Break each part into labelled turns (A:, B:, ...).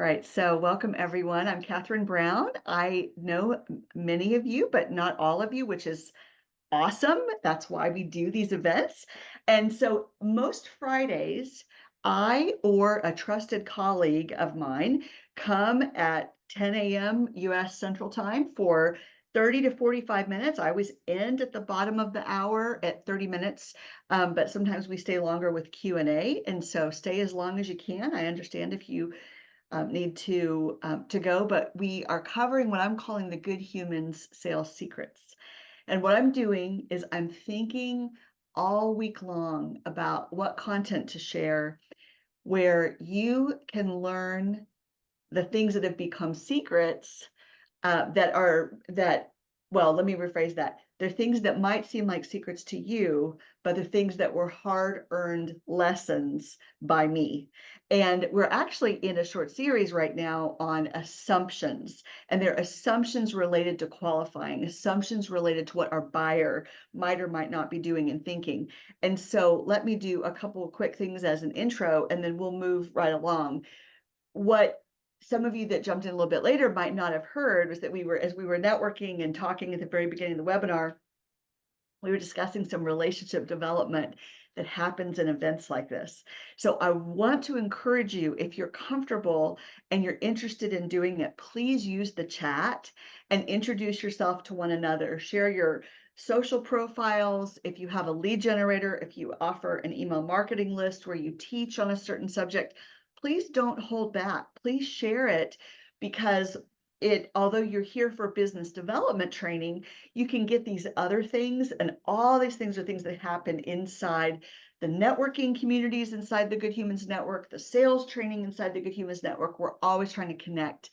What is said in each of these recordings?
A: All right, so welcome everyone. I'm Catherine Brown. I know many of you, but not all of you, which is awesome. That's why we do these events. And so most Fridays, I or a trusted colleague of mine come at 10 a.m. US Central Time for 30 to 45 minutes. I always end at the bottom of the hour at 30 minutes, but sometimes we stay longer with Q&A. And so stay as long as you can. I understand if you need to go, but we are covering what I'm calling the Good Humans sales secrets. And what I'm doing is I'm thinking all week long about what content to share where you can learn the things that have become secrets well, let me rephrase that. They're things that might seem like secrets to you, but they're things that were hard-earned lessons by me. And we're actually in a short series right now on assumptions, and they're assumptions related to qualifying, assumptions related to what our buyer might or might not be doing and thinking. And so let me do a couple of quick things as an intro, and then we'll move right along. What some of you that jumped in a little bit later might not have heard was that as we were networking and talking at the very beginning of the webinar, we were discussing some relationship development that happens in events like this. So I want to encourage you, if you're comfortable and you're interested in doing it, please use the chat and introduce yourself to one another. Share your social profiles. If you have a lead generator, if you offer an email marketing list where you teach on a certain subject, please don't hold back. Please share it, because although you're here for business development training, you can get these other things, and all these things are things that happen inside the networking communities inside the Good Humans Network, the sales training inside the Good Humans Network. We're always trying to connect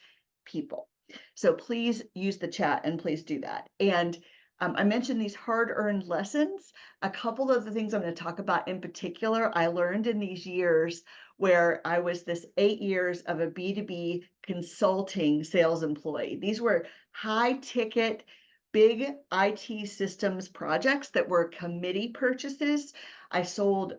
A: people. So please use the chat and please do that. And I mentioned these hard-earned lessons. A couple of the things I'm going to talk about in particular, I learned in these years where I was this 8 years of a B2B consulting sales employee. These were high ticket, big IT systems projects that were committee purchases. I sold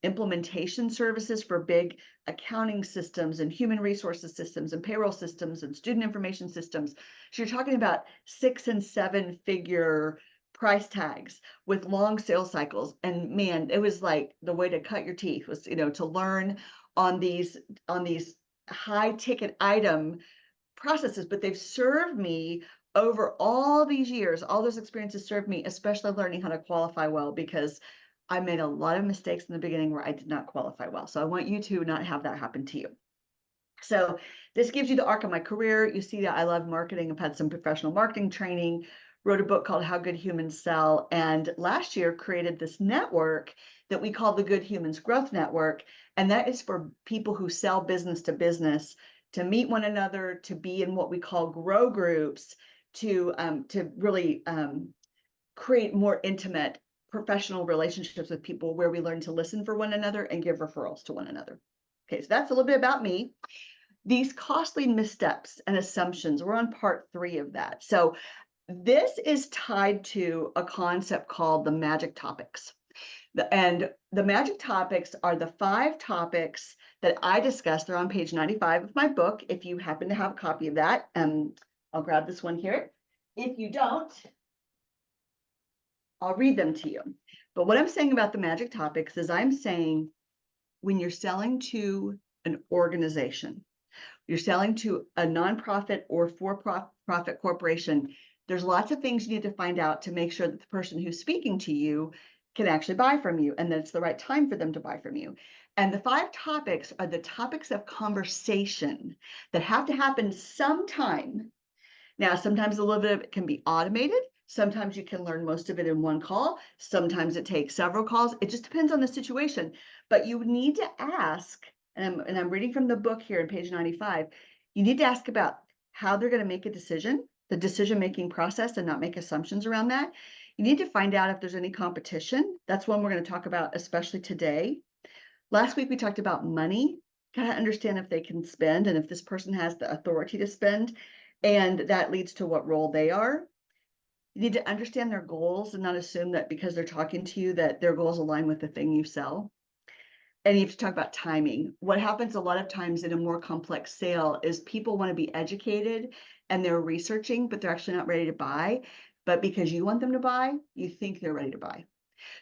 A: implementation services for big accounting systems and human resources systems and payroll systems and student information systems. So you're talking about 6 and 7 figure price tags with long sales cycles. And man, it was like the way to cut your teeth was, to learn on these high ticket item processes. But they've served me over all these years. All those experiences served me, especially learning how to qualify well, because I made a lot of mistakes in the beginning where I did not qualify well. So I want you to not have that happen to you. So this gives you the arc of my career. You see that I love marketing. I've had some professional marketing training, wrote a book called How Good Humans Sell, and last year created this network that we call the Good Humans Growth Network. And that is for people who sell business to meet one another, to be in what we call grow groups, to really create more intimate professional relationships with people where we learn to listen for one another and give referrals to one another. Okay, so that's a little bit about me. These costly missteps and assumptions, we're on part 3 of that. So this is tied to a concept called the magic topics. And the magic topics are the 5 topics that I discussed. They're on page 95 of my book, if you happen to have a copy of that. I'll grab this one here. If you don't, I'll read them to you. But what I'm saying about the magic topics is I'm saying when you're selling to an organization, you're selling to a nonprofit or for-profit corporation, there's lots of things you need to find out to make sure that the person who's speaking to you can actually buy from you and that it's the right time for them to buy from you. And the 5 topics are the topics of conversation that have to happen sometime. Now, sometimes a little bit of it can be automated. Sometimes you can learn most of it in one call. Sometimes it takes several calls. It just depends on the situation. But you need to ask, and I'm reading from the book here on page 95, you need to ask about how they're going to make a decision, the decision-making process, and not make assumptions around that. You need to find out if there's any competition. That's one we're going to talk about, especially today. Last week, we talked about money. Got to understand if they can spend and if this person has the authority to spend. And that leads to what role they are. You need to understand their goals and not assume that because they're talking to you that their goals align with the thing you sell. and you have to talk about timing. What happens a lot of times in a more complex sale is people want to be educated and they're researching, but they're actually not ready to buy. But because you want them to buy, you think they're ready to buy.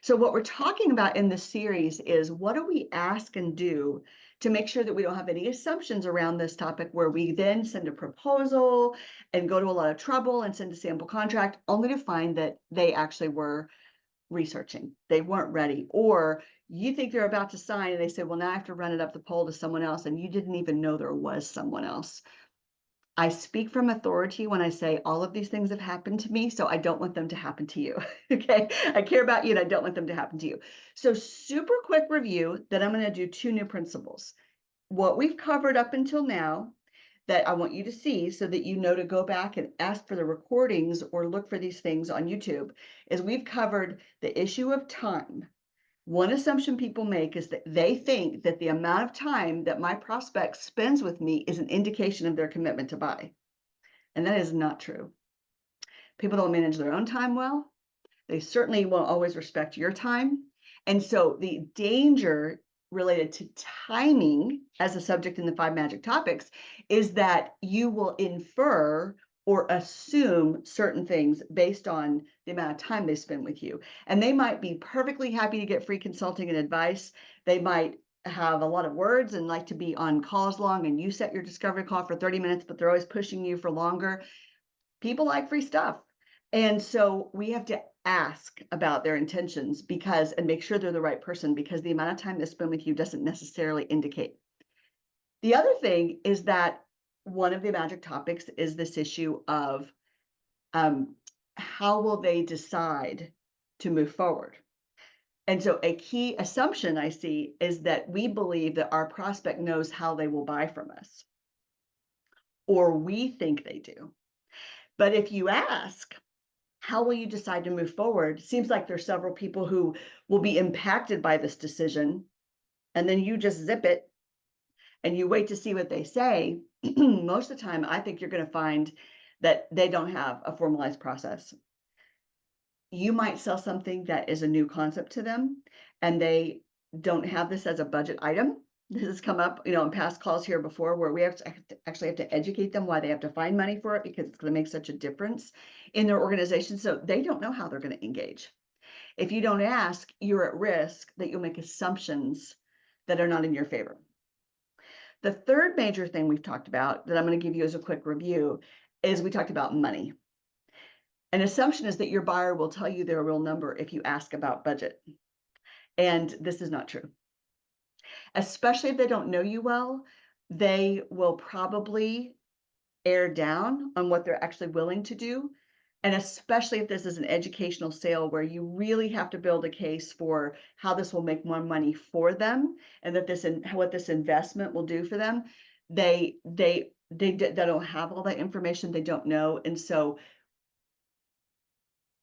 A: So what we're talking about in this series is what do we ask and do to make sure that we don't have any assumptions around this topic where we then send a proposal and go to a lot of trouble and send a sample contract only to find that they actually were researching. They weren't ready. Or you think they're about to sign and they say, well, now I have to run it up the pole to someone else, and you didn't even know there was someone else. I speak from authority when I say all of these things have happened to me, so I don't want them to happen to you. Okay. I care about you and I don't want them to happen to you. So, super quick review that I'm going to do 2 new principles. What we've covered up until now that I want you to see so that you know to go back and ask for the recordings or look for these things on YouTube is we've covered the issue of time. One assumption people make is that they think that the amount of time that my prospect spends with me is an indication of their commitment to buy. And that is not true. People don't manage their own time well. They certainly won't always respect your time. And so the danger related to timing as a subject in the 5 magic topics is that you will infer or assume certain things based on the amount of time they spend with you. And they might be perfectly happy to get free consulting and advice. They might have a lot of words and like to be on calls long, and you set your discovery call for 30 minutes, but they're always pushing you for longer. People like free stuff. And so we have to ask about their intentions and make sure they're the right person, because the amount of time they spend with you doesn't necessarily indicate. The other thing is that one of the magic topics is this issue of how will they decide to move forward? And so a key assumption I see is that we believe that our prospect knows how they will buy from us, or we think they do. But if you ask, how will you decide to move forward? Seems like there's several people who will be impacted by this decision, and then you just zip it and you wait to see what they say. Most of the time, I think you're going to find that they don't have a formalized process. You might sell something that is a new concept to them, and they don't have this as a budget item. This has come up, in past calls here before, where we actually have to educate them why they have to find money for it, because it's going to make such a difference in their organization. So they don't know how they're going to engage. If you don't ask, you're at risk that you'll make assumptions that are not in your favor. The third major thing we've talked about that I'm going to give you as a quick review is we talked about money. An assumption is that your buyer will tell you their real number if you ask about budget. And this is not true. Especially if they don't know you well, they will probably err down on what they're actually willing to do. And especially if this is an educational sale where you really have to build a case for how this will make more money for them, and what this investment will do for them, they don't have all that information. They don't know. And so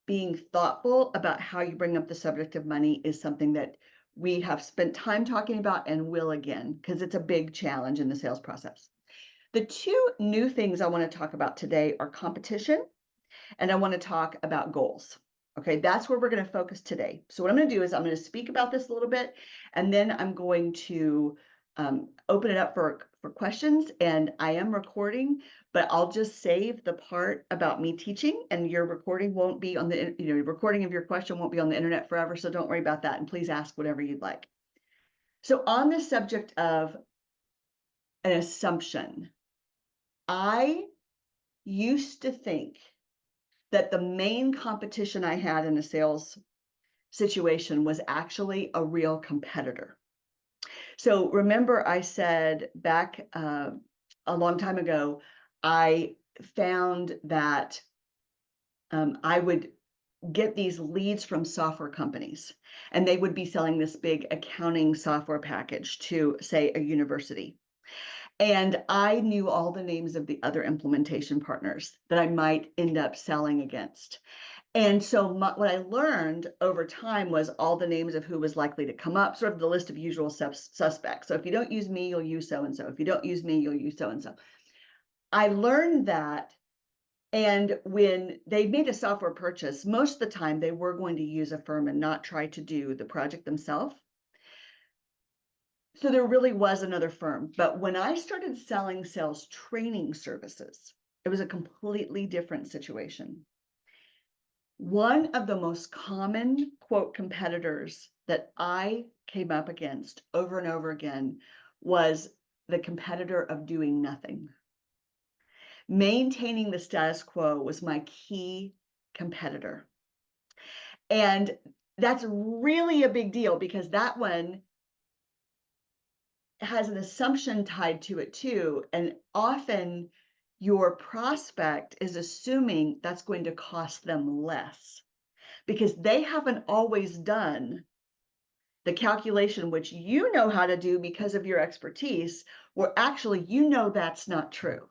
A: being thoughtful about how you bring up the subject of money is something that we have spent time talking about and will again, because it's a big challenge in the sales process. The 2 new things I want to talk about today are competition, and I want to talk about goals. Okay, that's where we're going to focus today. So what I'm going to do is I'm going to speak about this a little bit, and then I'm going to open it up for questions. And I am recording, but I'll just save the part about me teaching, and your recording won't be on the, recording of your question won't be on the internet forever. So don't worry about that. And please ask whatever you'd like. So on the subject of an assumption, I used to think that the main competition I had in a sales situation was actually a real competitor. So remember I said back a long time ago, I found that I would get these leads from software companies, and they would be selling this big accounting software package to, say, a university. And I knew all the names of the other implementation partners that I might end up selling against. And so what I learned over time was all the names of who was likely to come up, sort of the list of usual suspects. So if you don't use me, you'll use so-and-so. If you don't use me, you'll use so-and-so. I learned that. And when they made a software purchase, most of the time they were going to use a firm and not try to do the project themselves. So there really was another firm, but when I started selling sales training services, it was a completely different situation. One of the most common quote competitors that I came up against over and over again was the competitor of doing nothing. Maintaining the status quo was my key competitor. And that's really a big deal because that one has an assumption tied to it too. And often your prospect is assuming that's going to cost them less because they haven't always done the calculation, which you know how to do because of your expertise, where actually you know that's not true.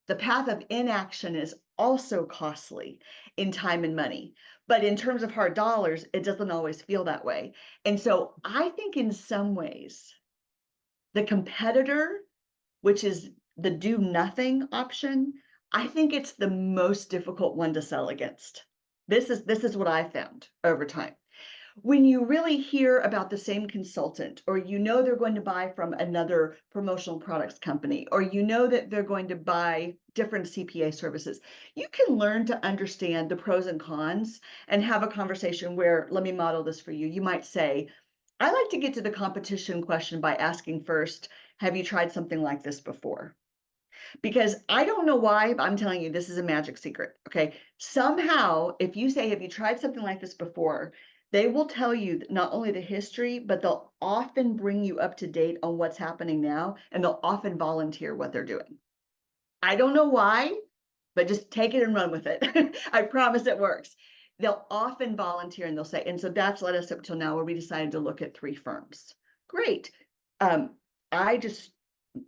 A: The path of inaction is also costly in time and money. But in terms of hard dollars, it doesn't always feel that way. And so I think in some ways, the competitor, which is the do nothing option, I think it's the most difficult one to sell against. This is what I found over time. When you really hear about the same consultant, or you know they're going to buy from another promotional products company, or you know that they're going to buy different CPA services, you can learn to understand the pros and cons and have a conversation where, let me model this for you. You might say, I like to get to the competition question by asking first, have you tried something like this before? Because I don't know why, but I'm telling you, this is a magic secret. Okay. Somehow, if you say, have you tried something like this before? They will tell you not only the history, but they'll often bring you up to date on what's happening now, and they'll often volunteer what they're doing. I don't know why, but just take it and run with it. I promise it works. They'll often volunteer and they'll say, and so that's led us up till now where we decided to look at 3 firms. Great. I just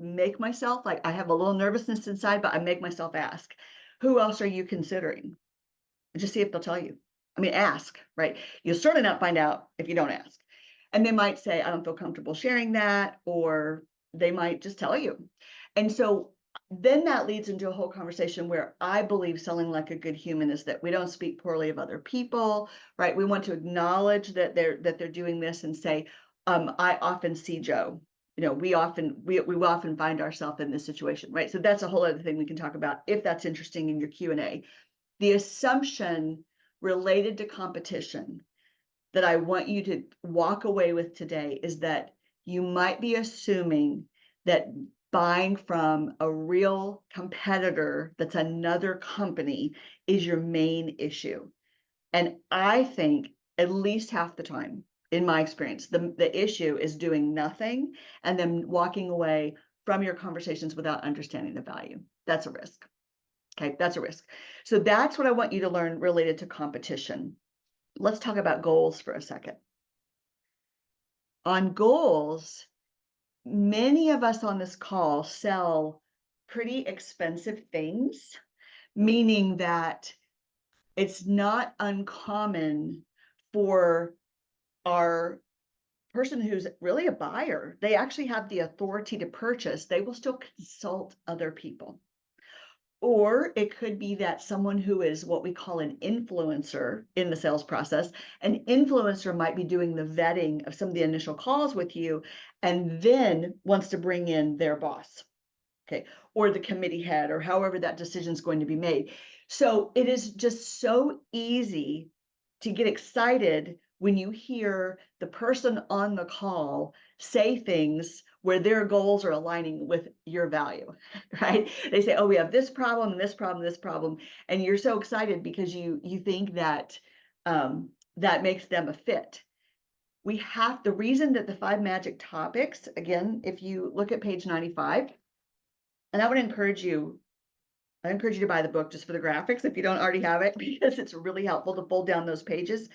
A: make myself, like, I have a little nervousness inside, but I make myself ask, who else are you considering? Just see if they'll tell you. I mean, ask, right? You'll certainly not find out if you don't ask. And they might say, I don't feel comfortable sharing that, or they might just tell you. And so then that leads into a whole conversation where I believe selling like a good human is that we don't speak poorly of other people, right? We want to acknowledge that they're doing this and say, I often see Joe. You know, we often find ourselves in this situation, right? So that's a whole other thing we can talk about if that's interesting in your Q&A. The assumption related to competition that I want you to walk away with today is that you might be assuming that buying from a real competitor that's another company is your main issue. And I think at least half the time, in my experience, the issue is doing nothing and then walking away from your conversations without understanding the value. That's a risk. Okay, that's a risk. So that's what I want you to learn related to competition. Let's talk about goals for a second. On goals, many of us on this call sell pretty expensive things, meaning that it's not uncommon for our person who's really a buyer, they actually have the authority to purchase, they will still consult other people. Or it could be that someone who is what we call an influencer in the sales process, an influencer might be doing the vetting of some of the initial calls with you and then wants to bring in their boss, okay, or the committee head, or however that decision is going to be made. So it is just so easy to get excited when you hear the person on the call say things where their goals are aligning with your value, right? They say, oh, we have this problem and this problem, this problem. And you're so excited because you think that that makes them a fit. The reason that the 5 magic topics, again, if you look at page 95, and I encourage you to buy the book just for the graphics if you don't already have it, because it's really helpful to fold down those pages.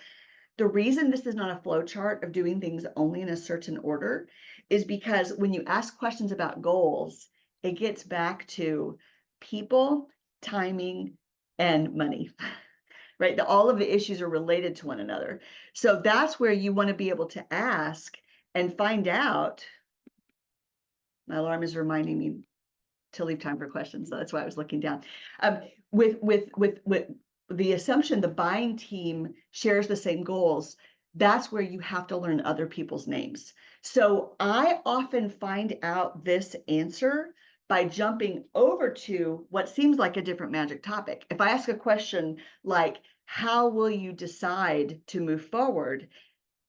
A: The reason this is not a flow chart of doing things only in a certain order is because when you ask questions about goals, it gets back to people, timing, and money, right? All of the issues are related to one another. So that's where you want to be able to ask and find out. My alarm is reminding me to leave time for questions. So that's why I was looking down. With the assumption the buying team shares the same goals, that's where you have to learn other people's names. So I often find out this answer by jumping over to what seems like a different magic topic. If I ask a question like, how will you decide to move forward?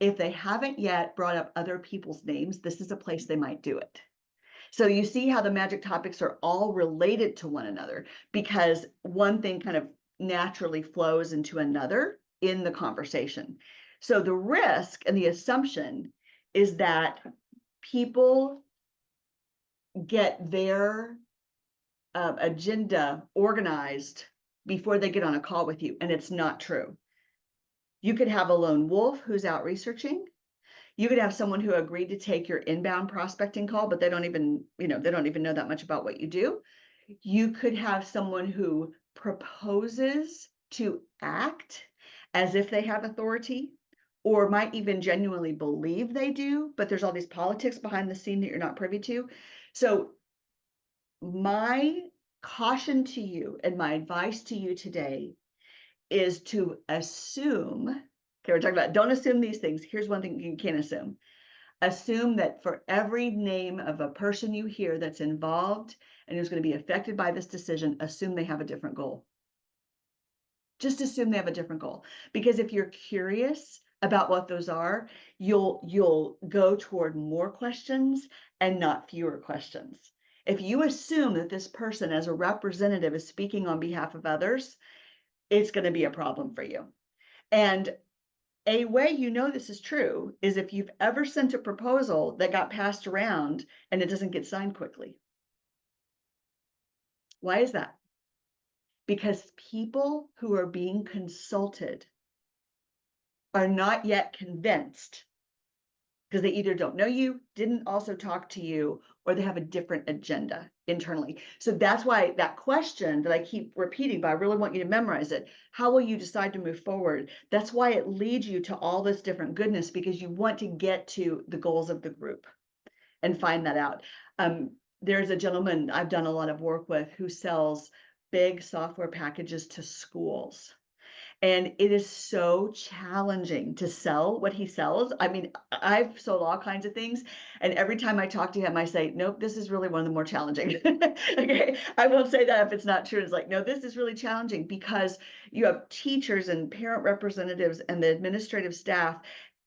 A: If they haven't yet brought up other people's names, this is a place they might do it. So you see how the magic topics are all related to one another because one thing kind of naturally flows into another in the conversation. So the risk and the assumption is that people get their agenda organized before they get on a call with you, and it's not true. You could have a lone wolf who's out researching. You could have someone who agreed to take your inbound prospecting call, but they don't even, they don't even know that much about what you do. You could have someone who proposes to act as if they have authority, or might even genuinely believe they do, but there's all these politics behind the scene that you're not privy to. So my caution to you and my advice to you today is to assume, okay, we're talking about don't assume these things. Here's one thing you can't assume. Assume that for every name of a person you hear that's involved and who's going to be affected by this decision, assume they have a different goal. Just assume they have a different goal. Because if you're curious about what those are, you'll go toward more questions and not fewer questions. If you assume that this person as a representative is speaking on behalf of others, it's going to be a problem for you. And a way you know this is true is if you've ever sent a proposal that got passed around and it doesn't get signed quickly. Why is that? Because people who are being consulted are not yet convinced because they either don't know you, didn't also talk to you, or they have a different agenda internally. So that's why that question that I keep repeating, but I really want you to memorize it. How will you decide to move forward? That's why it leads you to all this different goodness, because you want to get to the goals of the group and find that out. There's a gentleman I've done a lot of work with who sells big software packages to schools. And it is so challenging to sell what he sells. I mean, I've sold all kinds of things, and every time I talk to him, I say, nope, this is really one of the more challenging. Okay, I won't say that if it's not true. It's like, no, this is really challenging because you have teachers and parent representatives and the administrative staff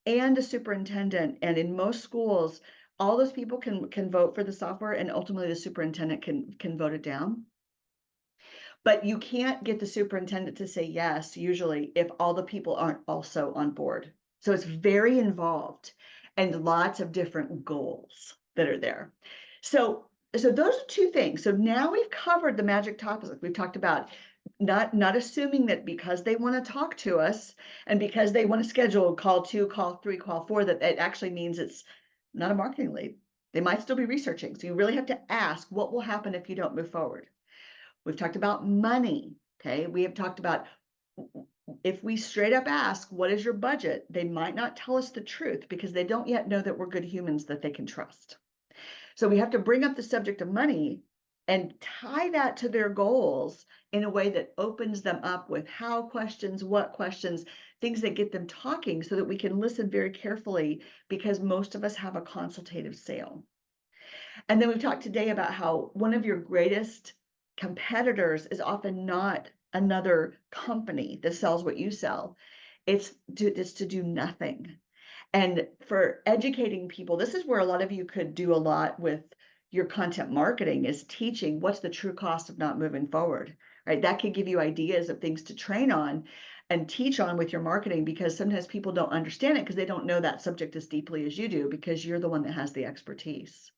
A: and a superintendent. And in most schools, all those people can vote for the software, and ultimately the superintendent can vote it down. But you can't get the superintendent to say yes, usually, if all the people aren't also on board. So it's very involved and lots of different goals that are there. So those are two things. So now we've covered the magic topics. We've talked about not assuming that because they want to talk to us and because they want to schedule call 2, call 3, call 4, that it actually means it's not a marketing lead. They might still be researching. So you really have to ask what will happen if you don't move forward. We've talked about money, okay? We have talked about if we straight up ask, what is your budget? They might not tell us the truth because they don't yet know that we're good humans that they can trust. So we have to bring up the subject of money and tie that to their goals in a way that opens them up with how questions, what questions, things that get them talking so that we can listen very carefully, because most of us have a consultative sale. And then we've talked today about how one of your greatest competitors is often not another company that sells what you sell. It's to do nothing. And for educating people, this is where a lot of you could do a lot with your content marketing, is teaching what's the true cost of not moving forward, right? That could give you ideas of things to train on and teach on with your marketing, because sometimes people don't understand it because they don't know that subject as deeply as you do, because you're the one that has the expertise.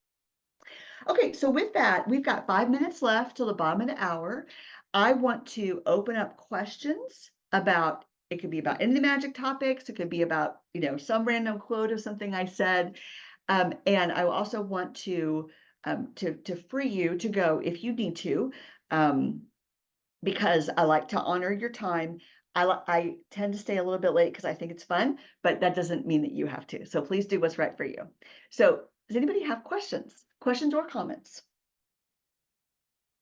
A: Okay, so with that, we've got 5 minutes left till the bottom of the hour. I want to open up questions about, it could be about any of the magic topics. It could be about, some random quote of something I said. And I also want to free you to go if you need to, because I like to honor your time. I tend to stay a little bit late because I think it's fun, but that doesn't mean that you have to. So please do what's right for you. So does anybody have questions or comments?